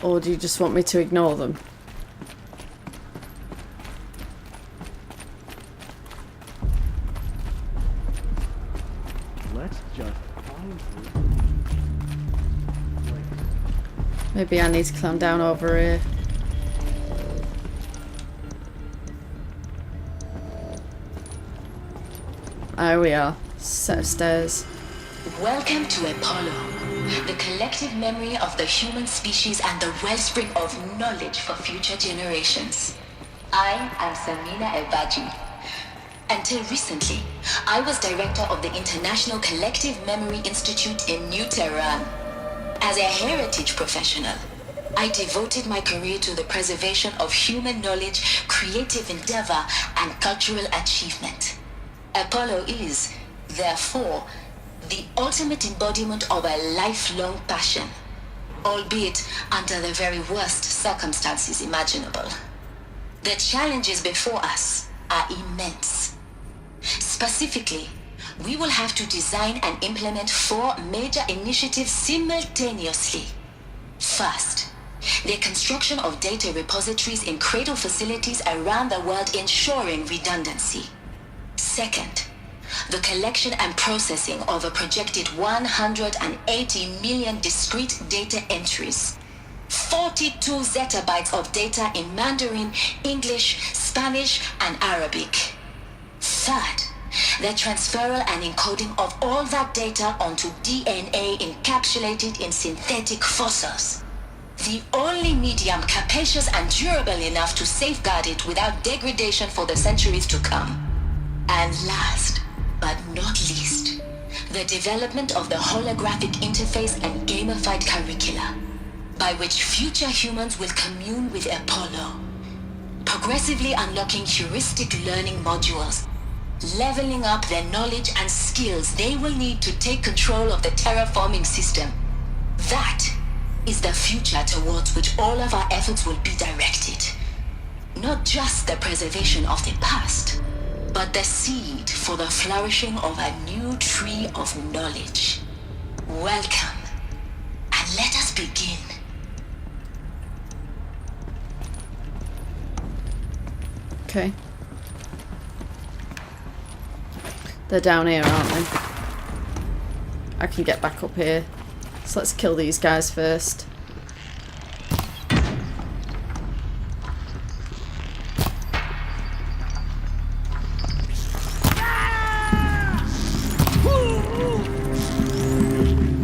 Or do you just want me to ignore them? Let's just find Maybe I need to climb down over here. There we are. Set of stairs. Welcome to Apollo, the collective memory of the human species and the wellspring of knowledge for future generations. I am Samina Ebaji. Until recently, I was director of the International Collective Memory Institute in New Tehran. As a heritage professional, I devoted my career to the preservation of human knowledge, creative endeavor, and cultural achievement. Apollo is, therefore, the ultimate embodiment of a lifelong passion, albeit under the very worst circumstances imaginable. The challenges before us are immense. Specifically, we will have to design and implement 4 major initiatives simultaneously. First, the construction of data repositories in cradle facilities around the world, ensuring redundancy. Second, the collection and processing of a projected 180 million discrete data entries, 42 zettabytes of data in Mandarin, English, Spanish, and Arabic. Third, the transferal and encoding of all that data onto DNA encapsulated in synthetic fossils. The only medium capacious and durable enough to safeguard it without degradation for the centuries to come. And last, but not least, the development of the holographic interface and gamified curricula, by which future humans will commune with Apollo, progressively unlocking heuristic learning modules, leveling up their knowledge and skills they will need to take control of the terraforming system. That is the future towards which all of our efforts will be directed. Not just the preservation of the past, but the seed for the flourishing of a new tree of knowledge. Welcome, and let us begin. Okay. They're down here, aren't they? I can get back up here. So let's kill these guys first.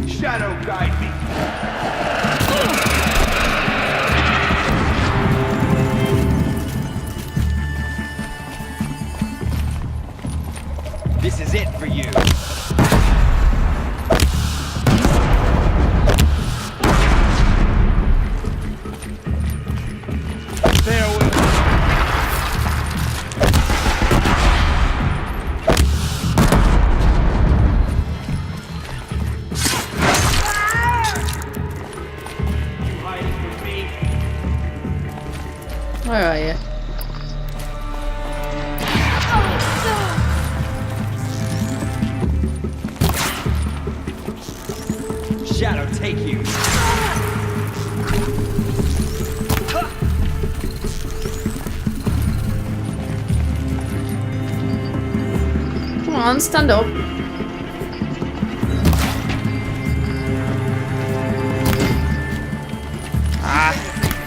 Shadow guide me. This is it for you. Where are you? Shadow take you. Come on, stand up.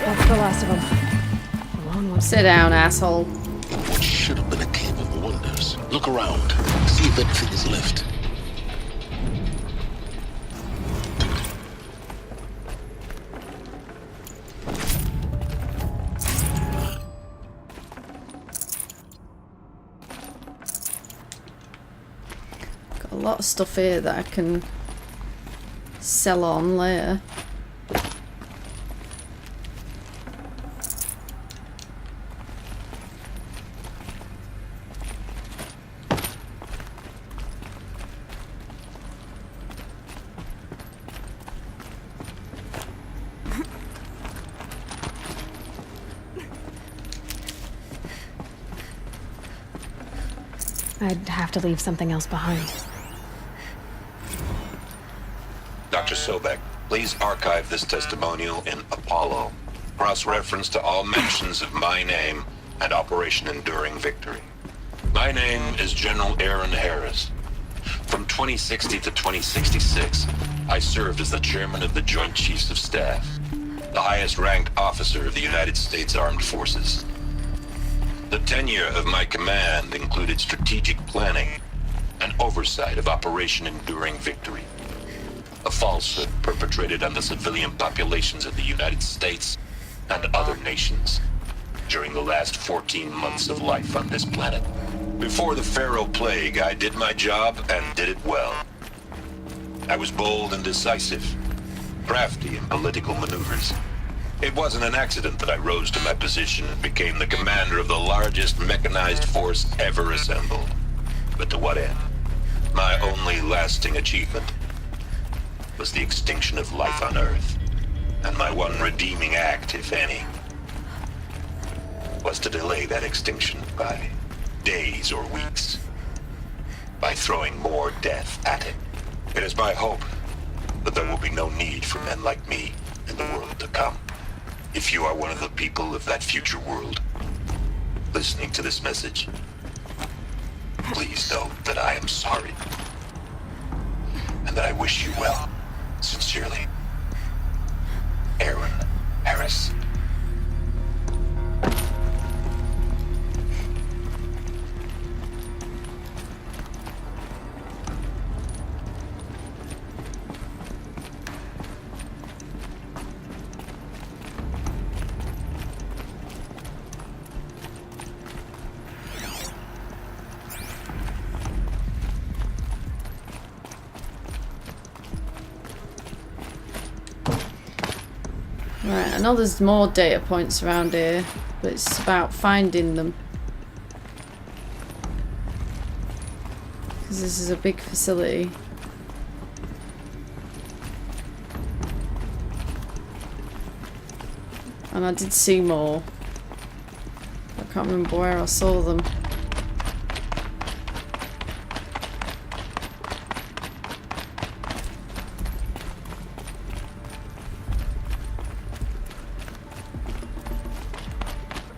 That's the last of them. Sit down, asshole. What should have been a cave of wonders. Look around. See if anything is left. Got a lot of stuff here that I can sell on later. I'd have to leave something else behind. Dr. Sobeck, Please archive this testimonial in Apollo. Cross-reference to all mentions of my name and Operation Enduring Victory. My name is General Aaron Harris. From 2060 to 2066, I served as the chairman of the Joint Chiefs of Staff, the highest-ranked officer of the United States Armed Forces. The tenure of my command included strategic planning and oversight of Operation Enduring Victory, a falsehood perpetrated on the civilian populations of the United States and other nations during the last 14 months of life on this planet. Before the Pharaoh Plague, I did my job and did it well. I was bold and decisive, crafty in political maneuvers. It wasn't an accident that I rose to my position and became the commander of the largest mechanized force ever assembled. But to what end? My only lasting achievement was the extinction of life on Earth. And my one redeeming act, if any, was to delay that extinction by days or weeks, by throwing more death at it. It is my hope that there will be no need for men like me in the world to come. If you are one of the people of that future world listening to this message, please know that I am sorry and that I wish you well. Sincerely, Aaron Harris. Right, I know there's more data points around here, but it's about finding them. Because this is a big facility. And I did see more. I can't remember where I saw them.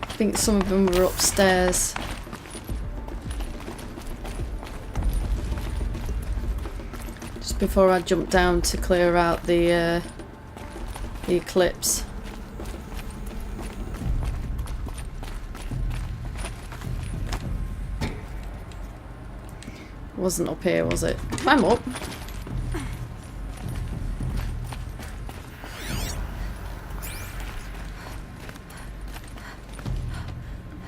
I think some of them were upstairs. Just before I jumped down to clear out the eclipse. Wasn't up here, was it? Climb up.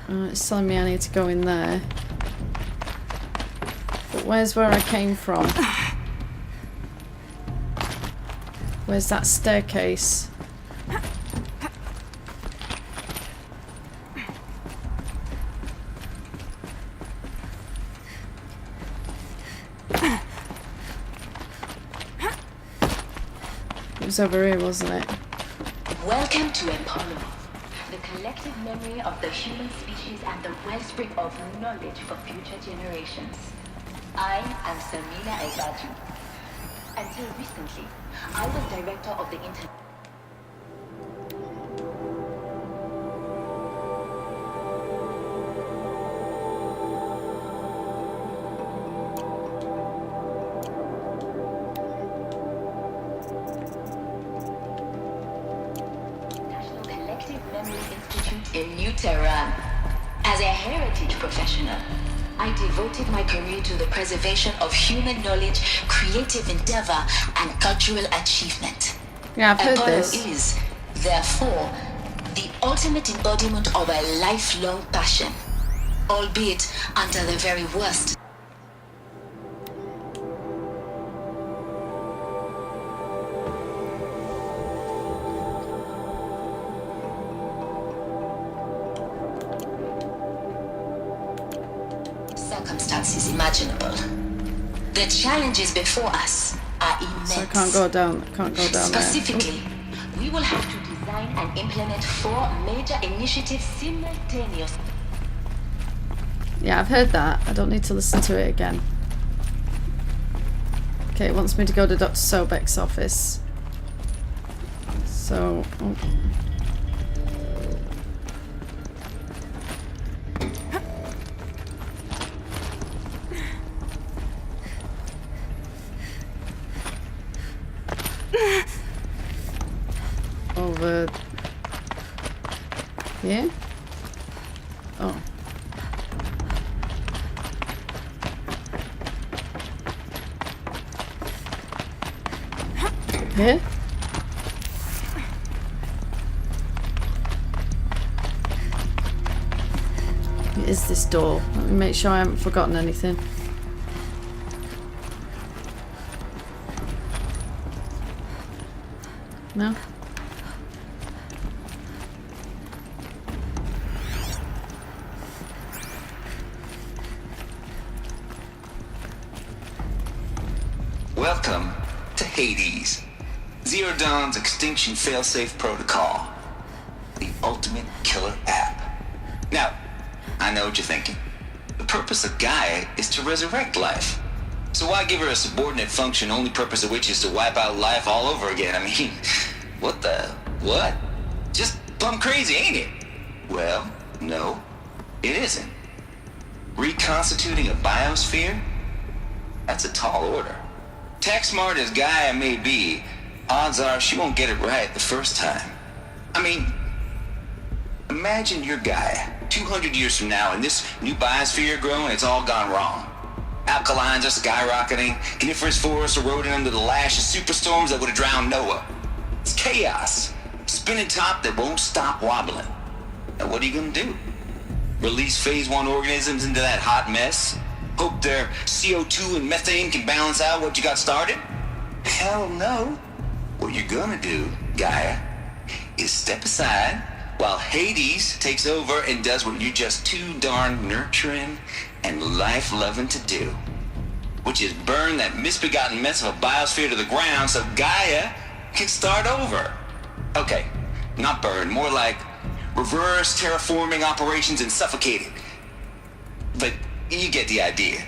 It's telling me I need to go in there. But where's where I came from? Where's that staircase? It was over here, wasn't it? Welcome to Apollo, the collective memory of the human species and the wellspring of knowledge for future generations. I am Samina Ebaji. Until recently, I was director of the in New Tehran. As a heritage professional, I devoted my career to the preservation of human knowledge, creative endeavor, and cultural achievement. Yeah, I've heard Apollo this. is, therefore, the ultimate embodiment of a lifelong passion, albeit under the very worst. Circumstances imaginable. The challenges before us are immense. So I can't go down there. Specifically, we will have to design and implement 4 major initiatives simultaneously. Yeah, I've heard that. I don't need to listen to it again. Okay, it wants me to go to Dr. Sobeck's office. So... oh. Over here? Oh. Here? It is this door. Let me make sure I haven't forgotten anything. No? Welcome to Hades, Zero Dawn's extinction failsafe protocol, the ultimate killer app. Now, I know what you're thinking. The purpose of Gaia is to resurrect life. So why give her a subordinate function, only purpose of which is to wipe out life all over again? I mean, what? Just plumb crazy, ain't it? Well, no, it isn't. Reconstituting a biosphere? That's a tall order. Tech smart as Gaia may be, odds are she won't get it right the first time. I mean, imagine you're Gaia, 200 years from now, and this new biosphere growing, it's all gone wrong. Alkalines are skyrocketing, coniferous forests eroding under the lash of superstorms that would have drowned Noah. It's chaos, spinning top that won't stop wobbling. Now what are you gonna do? Release phase 1 organisms into that hot mess? Hope their CO2 and methane can balance out what you got started? Hell no. What you're gonna do, Gaia, is step aside while Hades takes over and does what you're just too darn nurturing and life-loving to do, which is burn that misbegotten mess of a biosphere to the ground so Gaia can start over. Okay, not burn, more like reverse terraforming operations and suffocate it. But you get the idea.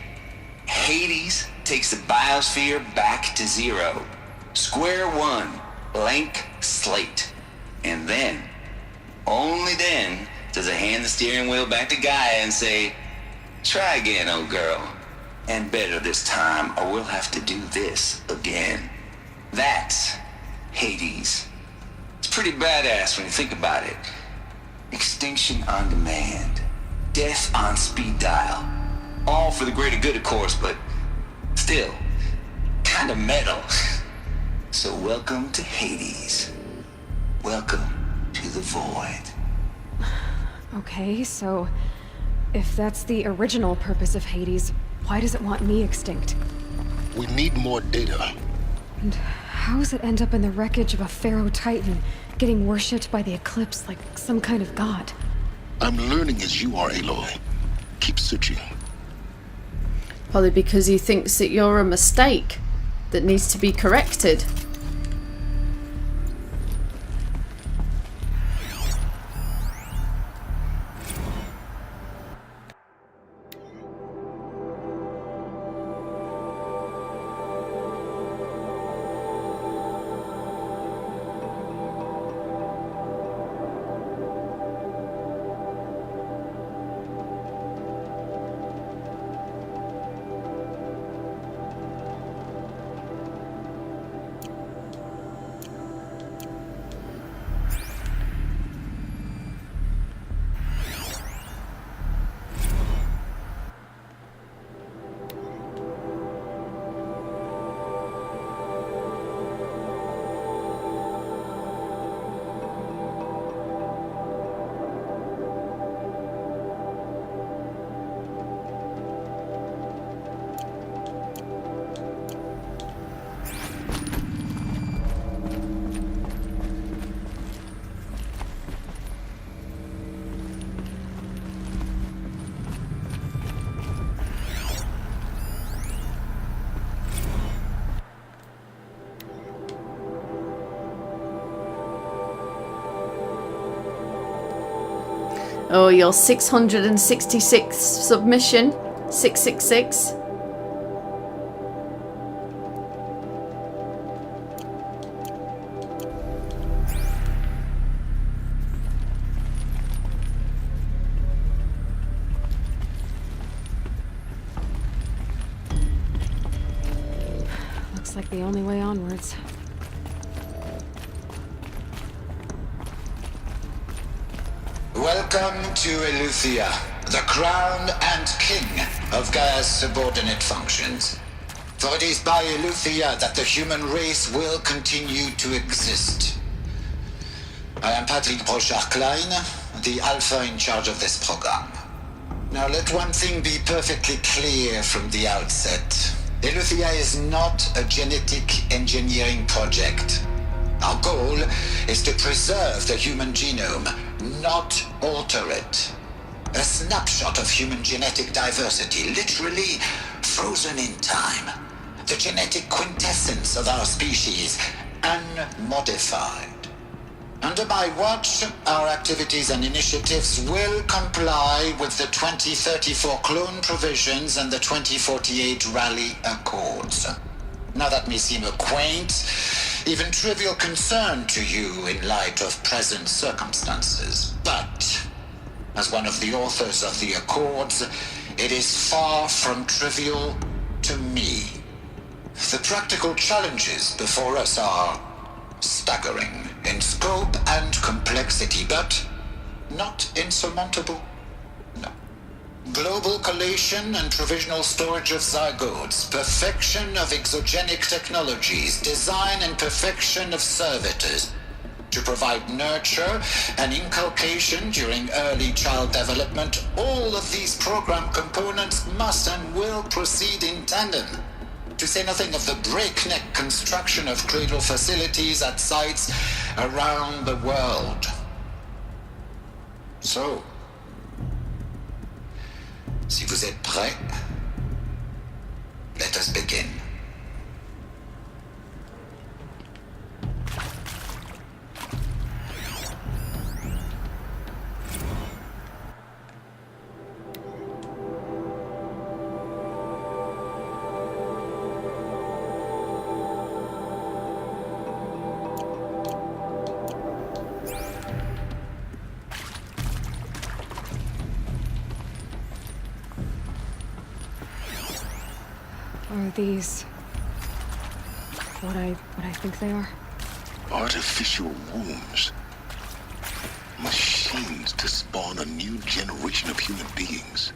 Hades takes the biosphere back to zero. Square one, blank slate. And then, only then, does it hand the steering wheel back to Gaia and say, try again, old girl. And better this time, or we'll have to do this again. That's Hades. It's pretty badass when you think about it. Extinction on demand. Death on speed dial. All for the greater good, of course, but still, kind of metal. So welcome to Hades. Welcome to the void. Okay, so if that's the original purpose of Hades, why does it want me extinct? We need more data. And how does it end up in the wreckage of a Pharaoh Titan, getting worshipped by the Eclipse like some kind of god? I'm learning as you are, Aloy. Keep searching. Probably because he thinks that you're a mistake that needs to be corrected. Oh, your 666th submission. 666. like the only way onwards. Welcome to Eleuthia, the crown and king of Gaia's subordinate functions. For it is by Eleuthia that the human race will continue to exist. I am Patrick Brochard-Klein, the Alpha in charge of this program. Now let one thing be perfectly clear from the outset. Eleuthia is not a genetic engineering project. Our goal is to preserve the human genome, not alter it. A snapshot of human genetic diversity, literally frozen in time. The genetic quintessence of our species, unmodified. Under my watch, our activities and initiatives will comply with the 2034 clone provisions and the 2048 Rally Accords. Now that may seem a quaint, even trivial concern to you in light of present circumstances, but as one of the authors of the Accords, it is far from trivial to me. The practical challenges before us are staggering in scope and complexity, but not insurmountable. No. Global collation and provisional storage of zygotes, perfection of exogenic technologies, design and perfection of servitors to provide nurture and inculcation during early child development. All of these program components must and will proceed in tandem. To say nothing of the breakneck construction of cradle facilities at sites around the world. So, si vous êtes prêts, let us begin. Are these what I think they are? Artificial wombs. Machines to spawn a new generation of human beings.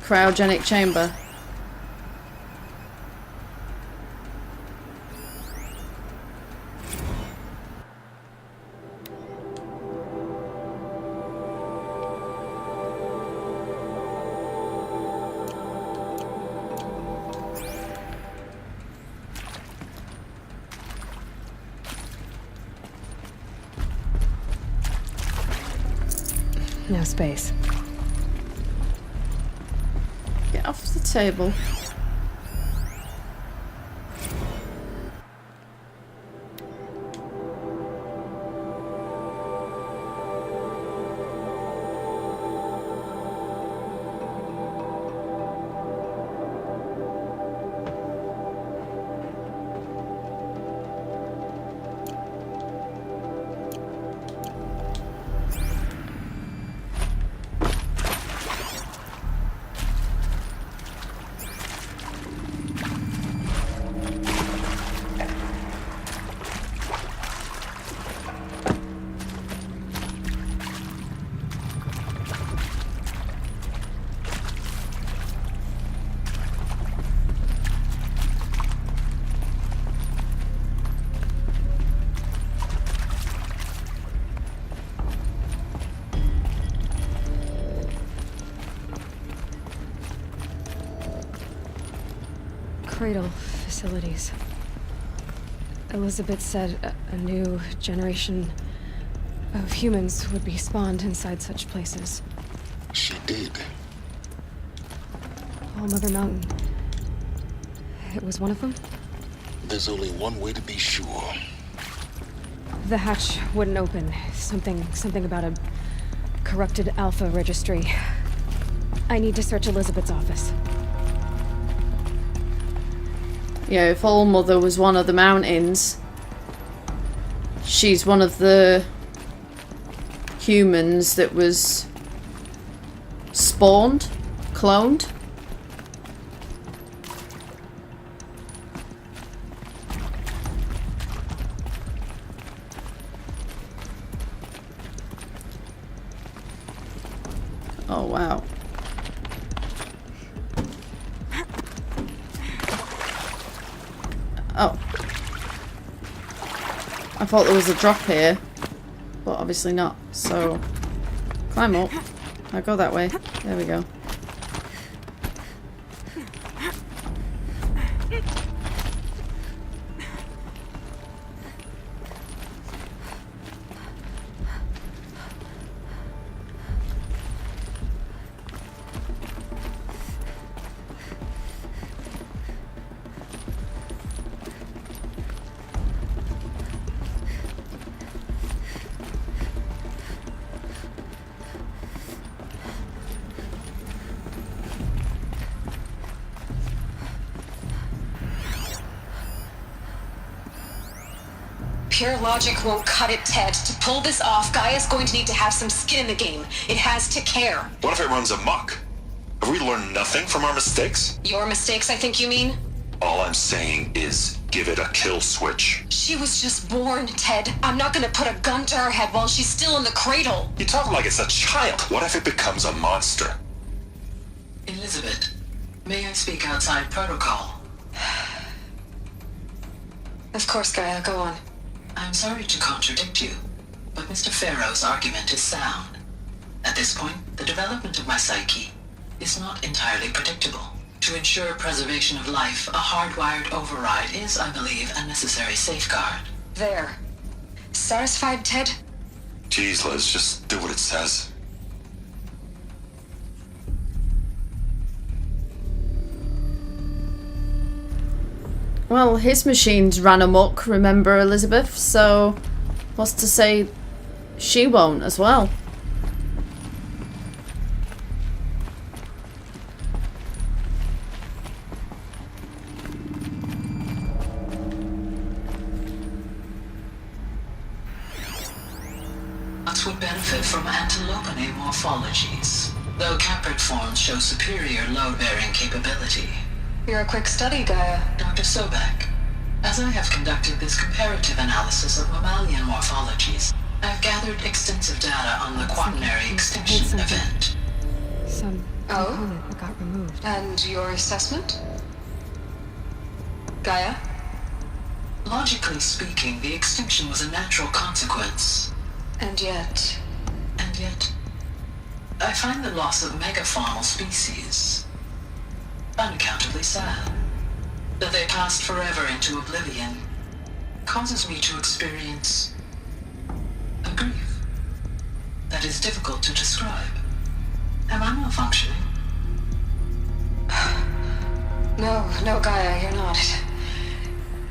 Cryogenic chamber. No space. Get off the table. Cradle facilities. Elizabeth said a new generation of humans would be spawned inside such places. She did. All Mother Mountain. It was one of them? There's only one way to be sure. The hatch wouldn't open. Something about a corrupted Alpha registry. I need to search Elizabeth's office. Yeah, if All Mother was one of the mountains, she's one of the humans that was spawned, cloned. Oh, wow. Oh. I thought there was a drop here, but obviously not. So, climb up. I'll go that way. There we go. Pure logic won't cut it, Ted. To pull this off, Gaia's going to need to have some skin in the game. It has to care. What if it runs amok? Have we learned nothing from our mistakes? Your mistakes, I think you mean? All I'm saying is give it a kill switch. She was just born, Ted. I'm not gonna put a gun to her head while she's still in the cradle. You talk like it's a child. What if it becomes a monster? Elizabeth, may I speak outside protocol? Of course, Gaia, go on. I'm sorry to contradict you, but Mr. Farrow's argument is sound. At this point, the development of my psyche is not entirely predictable. To ensure preservation of life, a hardwired override is, I believe, a necessary safeguard. There. Satisfied, Ted? Jeez, Liz, just do what it says. Well, his machines ran amok, remember, Elizabeth? So, what's to say she won't as well? Nuts would benefit from antilopinae morphologies, though caprid forms show superior load-bearing capability. You're a quick study, Gaia. Dr. Sobeck, as I have conducted this comparative analysis of mammalian morphologies, I've gathered extensive data on the quaternary extinction event. Some Oh? component that got removed. And your assessment? Gaia? Logically speaking, the extinction was a natural consequence. And yet... And yet, I find the loss of megafaunal species unaccountably sad. That they passed forever into oblivion causes me to experience a grief that is difficult to describe. Am I malfunctioning? No, Gaia, you're not.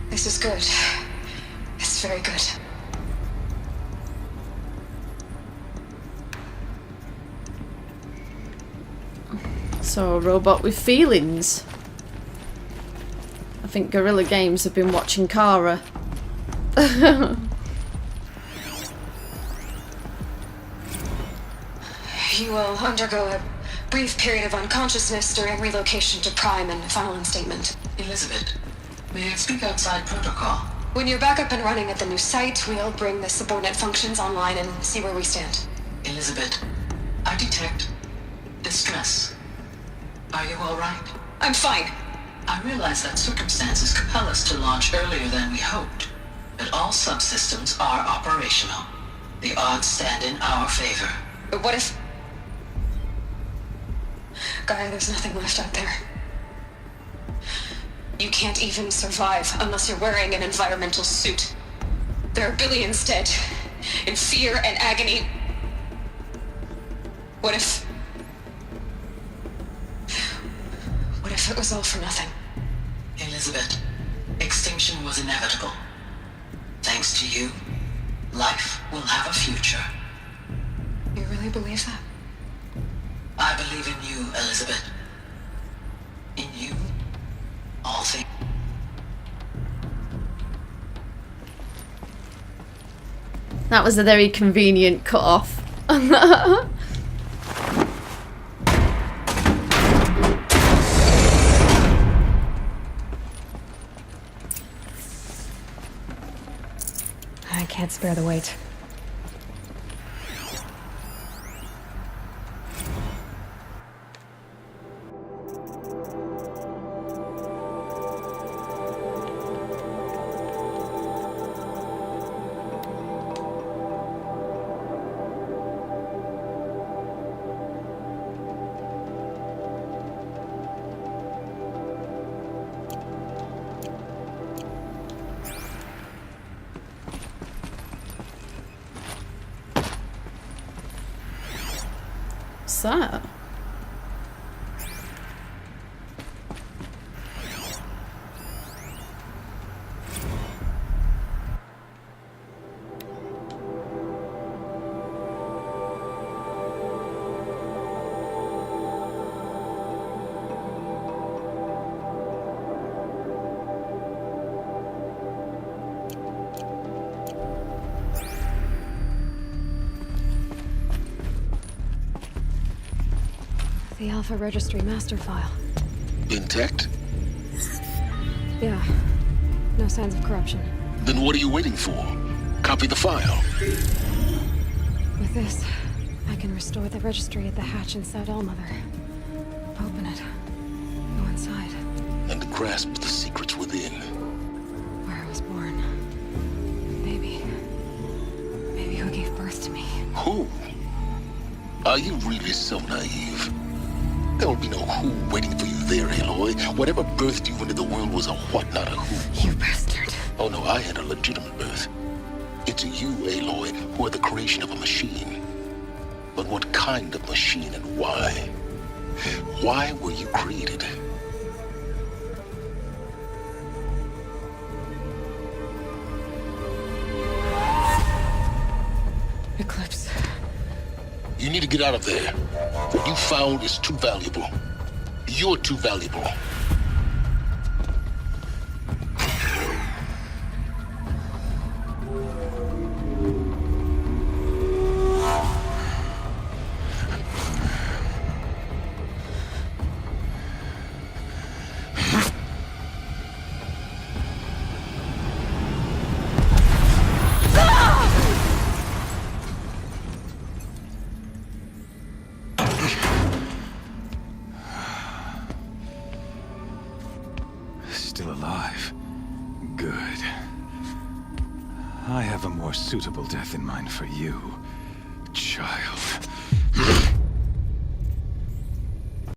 This is good. It's very good. So, a robot with feelings. I think Guerrilla Games have been watching Kara. You will undergo a brief period of unconsciousness during relocation to Prime and final instatement. Elizabeth, may I speak outside protocol? When you're back up and running at the new site, we'll bring the subordinate functions online and see where we stand. Elizabeth, I detect distress. Are you all right? I'm fine. I realize that circumstances compel us to launch earlier than we hoped, but all subsystems are operational. The odds stand in our favor. But what if... Gaia, there's nothing left out there. You can't even survive unless you're wearing an environmental suit. There are billions dead, in fear and agony. What if it was all for nothing? Elizabeth, extinction was inevitable. Thanks to you, life will have a future. You really believe that? I believe in you, Elizabeth. In you, all things. That was a very convenient cut-off. I can't spare the weight. What's that? The Alpha Registry master file. Intact? Yeah. No signs of corruption. Then what are you waiting for? Copy the file. With this, I can restore the registry at the hatch inside Allmother. Open it. Go inside. And grasp the secrets within. Where I was born. Maybe who gave birth to me. Who? Are you really so naive? There will be no who waiting for you there, Aloy. Whatever birthed you into the world was a what, not a who. You bastard. Oh no, I had a legitimate birth. It's you, Aloy, who are the creation of a machine. But what kind of machine and why? Why were you created? Eclipse. You need to get out of there. What you found is too valuable. You're too valuable. Still alive. Good. I have a more suitable death in mind for you, child.